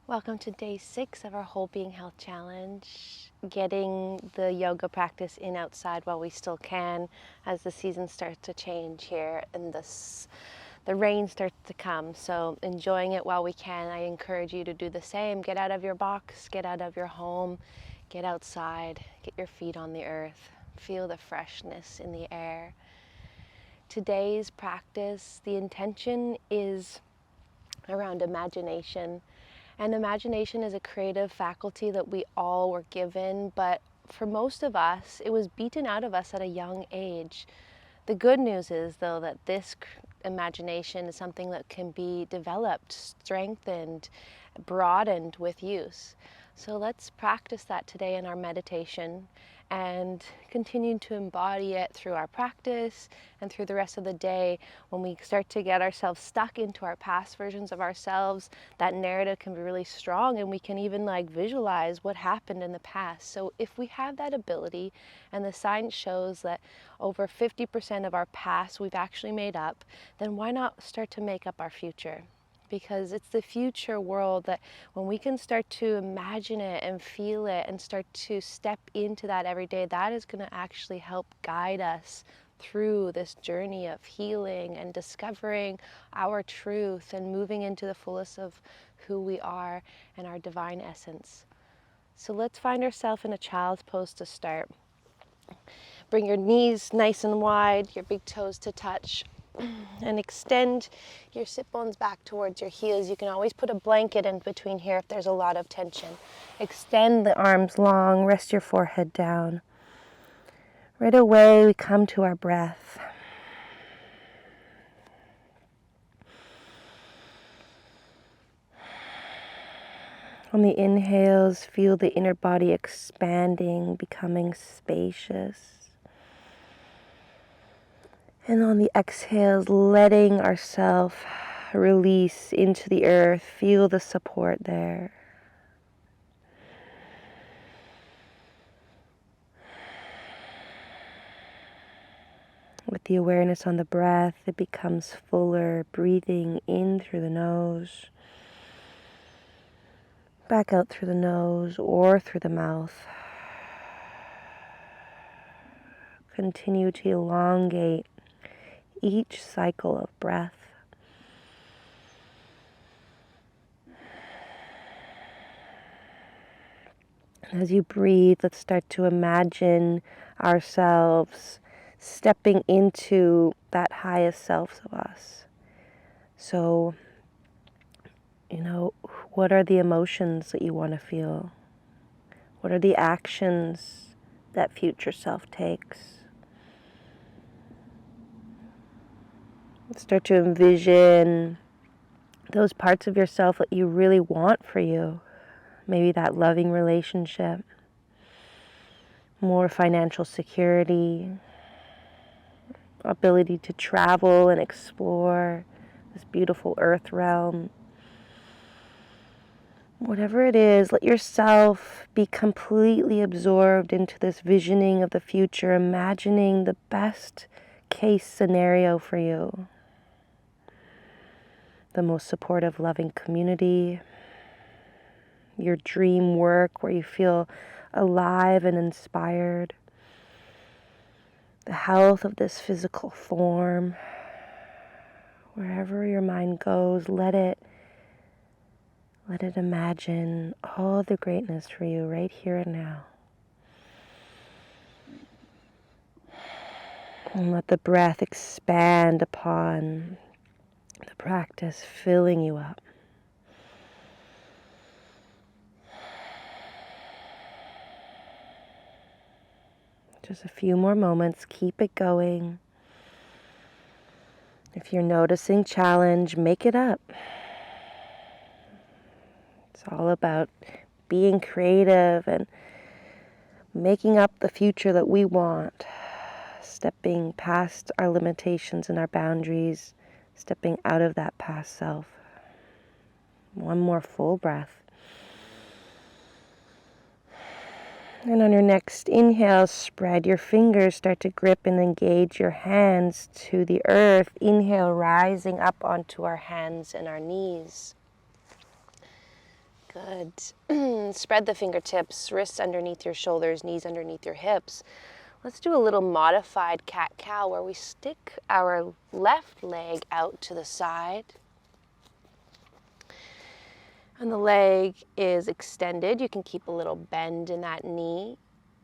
Welcome to day 6 of our Whole Being Health Challenge. Getting the yoga practice in outside while we still can as the season starts to change here and the rain starts to come. So enjoying it while we can. I encourage you to do the same. Get out of your box, get out of your home, get outside, get your feet on the earth. Feel the freshness in the air. Today's practice, the intention is around imagination. And imagination is a creative faculty that we all were given, but for most of us, it was beaten out of us at a young age. The good news is, though, that this imagination is something that can be developed, strengthened, broadened with use. So let's practice that today in our meditation and continue to embody it through our practice and through the rest of the day. When we start to get ourselves stuck into our past versions of ourselves, that narrative can be really strong, and we can even visualize what happened in the past. So if we have that ability, and the science shows that over 50% of our past we've actually made up, then why not start to make up our future? Because it's the future world that when we can start to imagine it and feel it and start to step into that every day, that is going to actually help guide us through this journey of healing and discovering our truth and moving into the fullest of who we are and our divine essence. So let's find ourselves in a child's pose to start. Bring your knees nice and wide, your big toes to touch. And extend your sit bones back towards your heels. You can always put a blanket in between here if there's a lot of tension. Extend the arms long, rest your forehead down. Right away we come to our breath. On the inhales, feel the inner body expanding, becoming spacious. And on the exhales, letting ourselves release into the earth. Feel the support there. With the awareness on the breath, it becomes fuller, breathing in through the nose, back out through the nose or through the mouth. Continue to elongate each cycle of breath. As you breathe, let's start to imagine ourselves stepping into that highest self of us. So, what are the emotions that you want to feel? What are the actions that future self takes? Start to envision those parts of yourself that you really want for you. Maybe that loving relationship, more financial security, ability to travel and explore this beautiful earth realm. Whatever it is, let yourself be completely absorbed into this visioning of the future, imagining the best case scenario for you. The most supportive, loving community, your dream work where you feel alive and inspired, the health of this physical form. Wherever your mind goes, let it imagine all the greatness for you right here and now. And let the breath expand upon the practice, filling you up. Just a few more moments, keep it going. If you're noticing challenge, make it up. It's all about being creative and making up the future that we want. Stepping past our limitations and our boundaries, stepping out of that past self. One more full breath. And on your next inhale, spread your fingers, start to grip and engage your hands to the earth. Inhale, rising up onto our hands and our knees. Good. Spread the fingertips, wrists underneath your shoulders, knees underneath your hips. Let's do a little modified cat-cow where we stick our left leg out to the side. And the leg is extended. You can keep a little bend in that knee,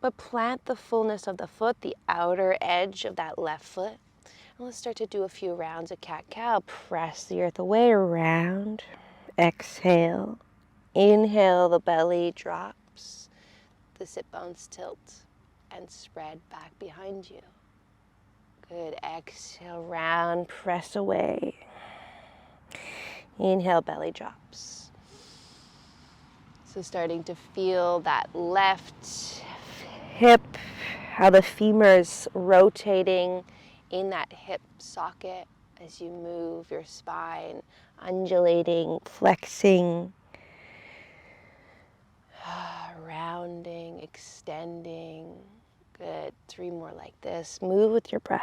but plant the fullness of the foot, the outer edge of that left foot. And let's start to do a few rounds of cat-cow. Press the earth away, around. Exhale. Inhale, the belly drops. The sit bones tilt and spread back behind you. Good. Exhale, round, press away. Inhale, belly drops. So starting to feel that left hip, how the femur's rotating in that hip socket as you move your spine, undulating, flexing, rounding, extending. Good. 3 more like this. Move with your breath.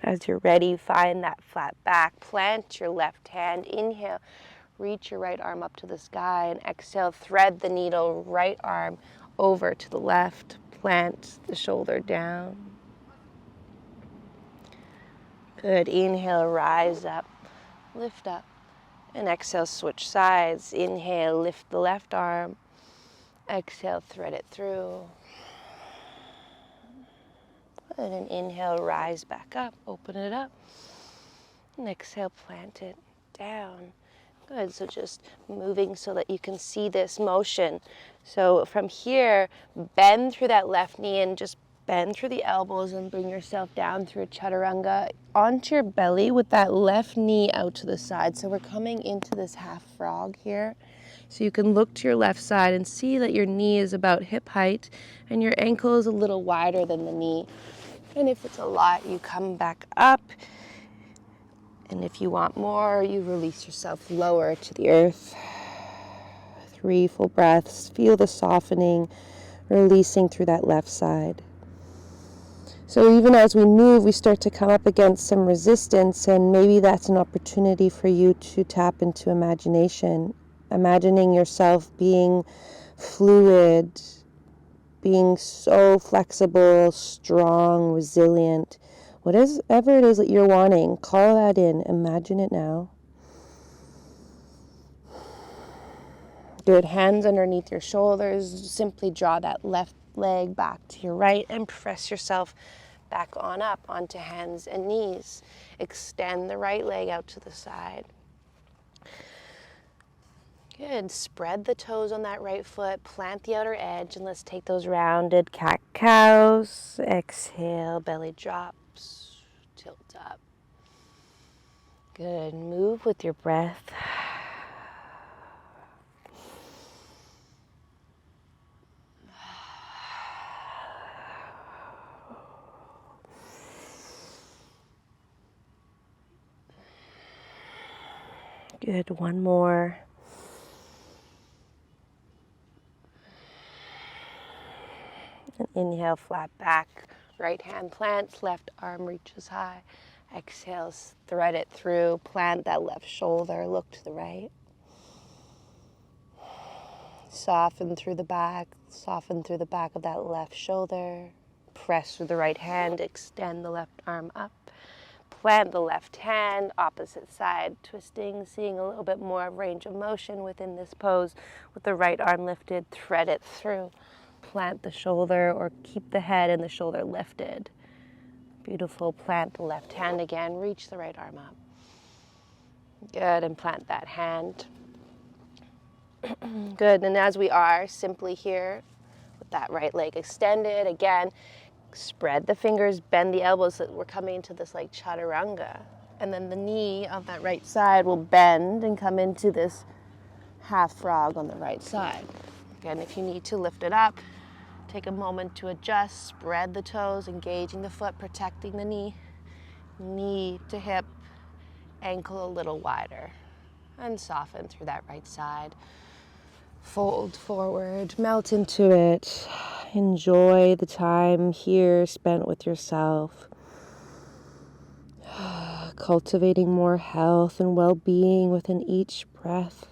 As you're ready, find that flat back. Plant your left hand. Inhale, reach your right arm up to the sky. And exhale, thread the needle, right arm over to the left. Plant the shoulder down. Good. Inhale, rise up, lift up. And exhale, switch sides. Inhale, lift the left arm. Exhale, thread it through. And then inhale, rise back up, open it up. And exhale, plant it down. Good, so just moving so that you can see this motion. So from here, bend through that left knee and just bend through the elbows and bring yourself down through a chaturanga onto your belly with that left knee out to the side. So we're coming into this half frog here. So you can look to your left side and see that your knee is about hip height and your ankle is a little wider than the knee. And if it's a lot, you come back up. And if you want more, you release yourself lower to the earth. 3 full breaths. Feel the softening, releasing through that left side. So even as we move, we start to come up against some resistance, and maybe that's an opportunity for you to tap into imagination. Imagining yourself being fluid, being so flexible, strong, resilient. Whatever it is that you're wanting, call that in. Imagine it now. Good. Hands underneath your shoulders. Simply draw that left leg back to your right and press yourself back on up onto hands and knees. Extend the right leg out to the side. Good. Spread the toes on that right foot. Plant the outer edge, and let's take those rounded cat-cows. Exhale, belly drops, tilt up. Good. Move with your breath. Good. One more. And inhale, flat back. Right hand plants, left arm reaches high. Exhale, thread it through. Plant that left shoulder. Look to the right. Soften through the back. Soften through the back of that left shoulder. Press through the right hand. Extend the left arm up. Plant the left hand, opposite side, twisting, seeing a little bit more range of motion within this pose with the right arm lifted. Thread it through. Plant the shoulder or keep the head and the shoulder lifted. Beautiful. Plant the left hand again. Reach the right arm up. Good. And plant that hand. Good. And as we are simply here with that right leg extended, again, spread the fingers, bend the elbows so that we're coming into this like chaturanga. And then the knee of that right side will bend and come into this half frog on the right side. Again, if you need to lift it up, take a moment to adjust, spread the toes, engaging the foot, protecting the knee. Knee to hip, ankle a little wider. And soften through that right side. Fold forward, melt into it. Enjoy the time here spent with yourself. Cultivating more health and well-being within each breath.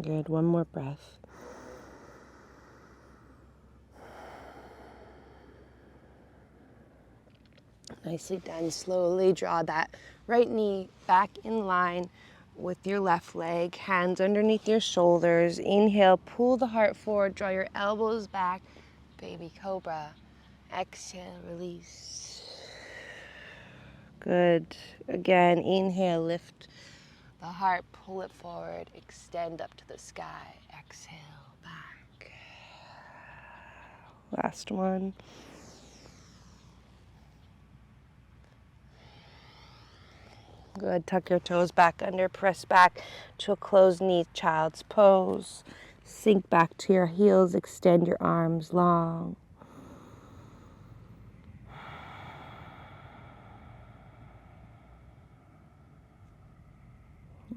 Good, one more breath. Nicely done. Slowly draw that right knee back in line with your left leg, hands underneath your shoulders. Inhale, pull the heart forward, draw your elbows back, baby cobra. Exhale, release. Good. Again, inhale, lift the heart, pull it forward, extend up to the sky. Exhale, back. Last one. Good. Tuck your toes back under, press back to a closed knee, child's pose. Sink back to your heels, extend your arms long.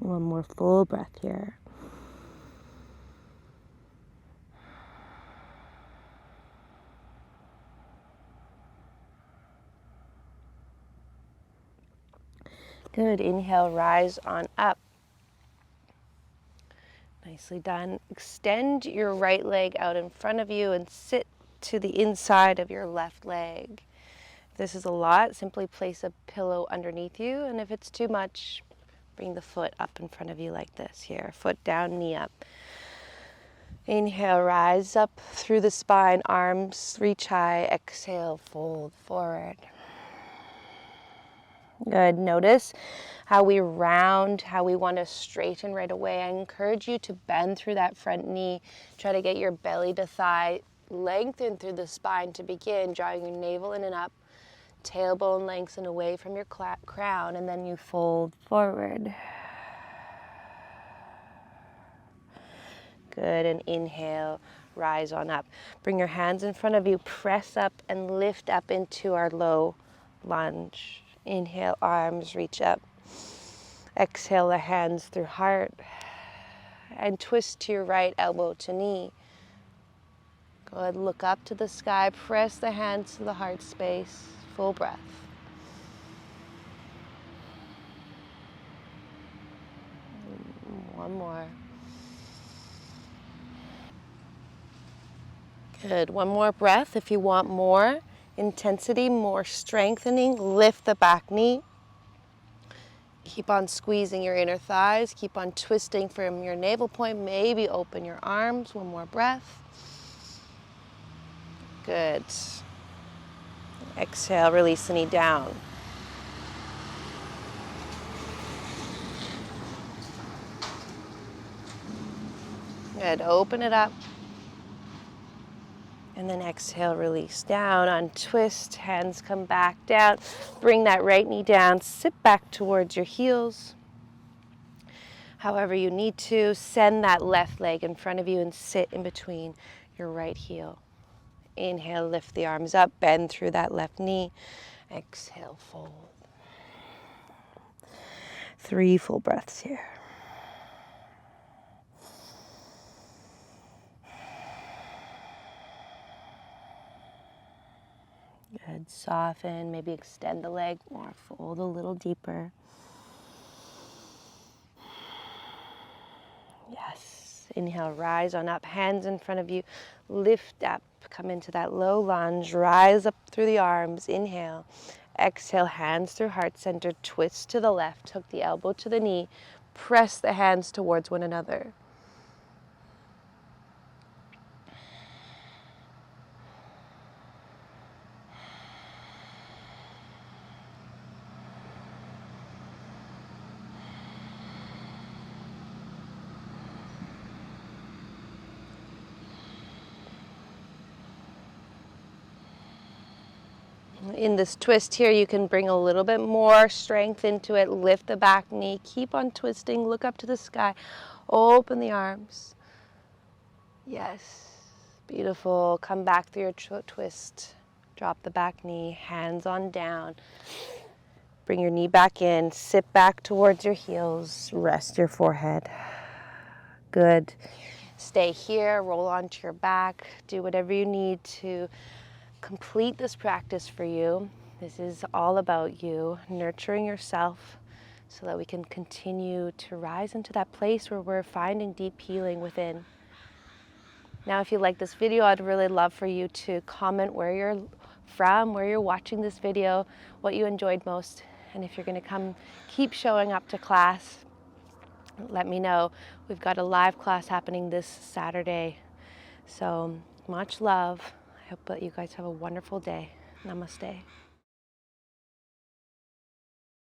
One more full breath here. Good. Inhale, rise on up. Nicely done. Extend your right leg out in front of you and sit to the inside of your left leg. If this is a lot, simply place a pillow underneath you, and if it's too much, bring the foot up in front of you like this here. Foot down, knee up. Inhale, rise up through the spine, arms reach high. Exhale, fold forward. Good. Notice how we round, how we want to straighten right away. I encourage you to bend through that front knee. Try to get your belly to thigh lengthen through the spine to begin, drawing your navel in and up. Tailbone lengthen away from your crown, and then you fold forward. Good, and inhale, rise on up. Bring your hands in front of you, press up and lift up into our low lunge. Inhale, arms reach up. Exhale, the hands through heart. And twist to your right, elbow to knee. Go ahead, look up to the sky, press the hands to the heart space. Full breath. One more. Good. One more breath. If you want more intensity, more strengthening, lift the back knee. Keep on squeezing your inner thighs. Keep on twisting from your navel point. Maybe open your arms. One more breath. Good. Exhale, release the knee down. Good. Open it up. And then exhale, release down, untwist, hands come back down. Bring that right knee down, sit back towards your heels. However you need to, send that left leg in front of you and sit in between your right heel. Inhale, lift the arms up, bend through that left knee. Exhale, fold. 3 full breaths here. Good. Soften, maybe extend the leg more, fold a little deeper. Yes. Inhale, rise on up, hands in front of you, lift up, come into that low lunge, rise up through the arms, inhale. Exhale, hands through heart center, twist to the left, hook the elbow to the knee, press the hands towards one another. In this twist here, you can bring a little bit more strength into it. Lift the back knee. Keep on twisting. Look up to the sky. Open the arms. Yes. Beautiful. Come back through your twist. Drop the back knee. Hands on down. Bring your knee back in. Sit back towards your heels. Rest your forehead. Good. stay here, roll onto your back, do whatever you need to complete this practice for you. This is all about you, nurturing yourself so that we can continue to rise into that place where we're finding deep healing within. Now, if you like this video, I'd really love for you to comment where you're from, where you're watching this video, what you enjoyed most, and if you're going to keep showing up to class, let me know. We've got a live class happening this Saturday. So much love. I hope that you guys have a wonderful day. Namaste.